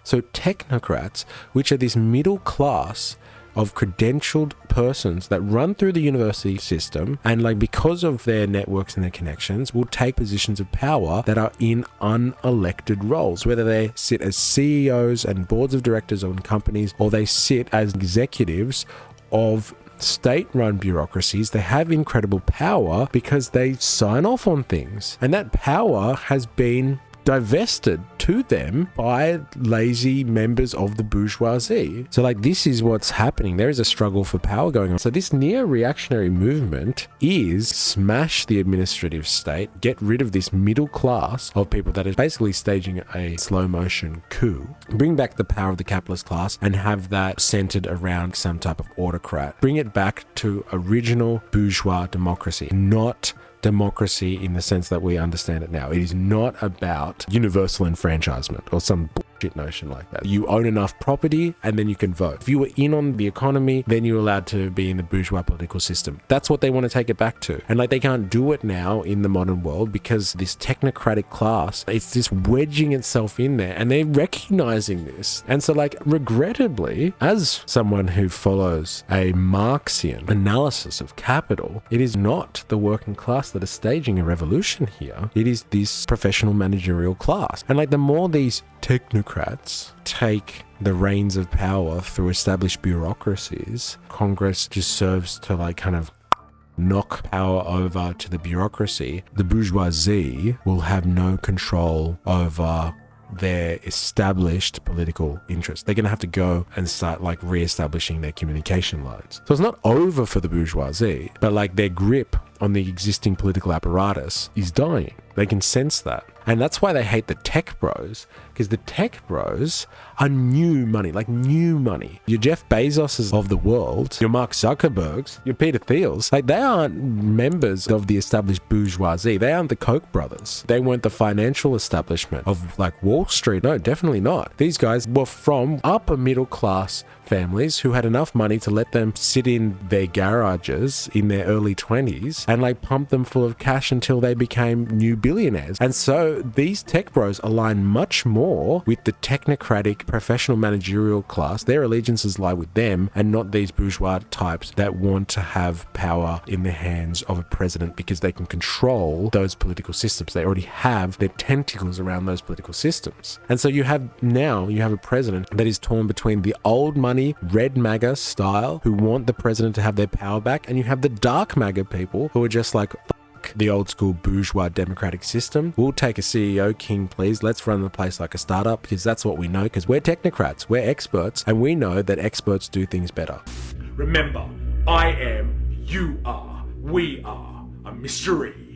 So technocrats, which are this middle class of credentialed persons that run through the university system and like because of their networks and their connections will take positions of power that are in unelected roles, whether they sit as CEOs and boards of directors on companies or they sit as executives of state-run bureaucracies. They have incredible power because they sign off on things, and that power has been divested to them by lazy members of the bourgeoisie. So like this is what's happening. There is a struggle for power going on. So this neo-reactionary movement is smash the administrative state, get rid of this middle class of people that is basically staging a slow motion coup, bring back the power of the capitalist class and have that centered around some type of autocrat. Bring it back to original bourgeois democracy, not democracy in the sense that we understand it now. It is not about universal enfranchisement or some bullshit notion like that. You own enough property and then you can vote. If you were in on the economy, then you're allowed to be in the bourgeois political system. That's what they want to take it back to. And like they can't do it now in the modern world because this technocratic class, it's just wedging itself in there and they're recognizing this. And so like regrettably, as someone who follows a Marxian analysis of capital, it is not the working class that are staging a revolution here. It is this professional managerial class. And like the more these technocrats take the reins of power through established bureaucracies, Congress just serves to like kind of knock power over to the bureaucracy. The bourgeoisie will have no control over their established political interests. They're going to have to go and start like re-establishing their communication lines. So it's not over for the bourgeoisie, but like their grip on the existing political apparatus is dying. They can sense that. And that's why they hate the tech bros, because the tech bros are new money, like new money. Your Jeff Bezoses of the world, your Mark Zuckerbergs, your Peter Thiels, like they aren't members of the established bourgeoisie. They aren't the Koch brothers. They weren't the financial establishment of like Wall Street. No, definitely not. These guys were from upper middle class families who had enough money to let them sit in their garages in their early 20s and like pump them full of cash until they became new billionaires. And so these tech bros align much more with the technocratic professional managerial class. Their allegiances lie with them and not these bourgeois types that want to have power in the hands of a president because they can control those political systems. They already have their tentacles around those political systems. And so you have a president that is torn between the old money red MAGA style who want the president to have their power back, and you have the dark MAGA people who are just like, fuck the old school bourgeois democratic system. We'll take a CEO king, please. Let's run the place like a startup because that's what we know, because we're technocrats, we're experts, and we know that experts do things better. Remember, I am, you are, we are a mystery.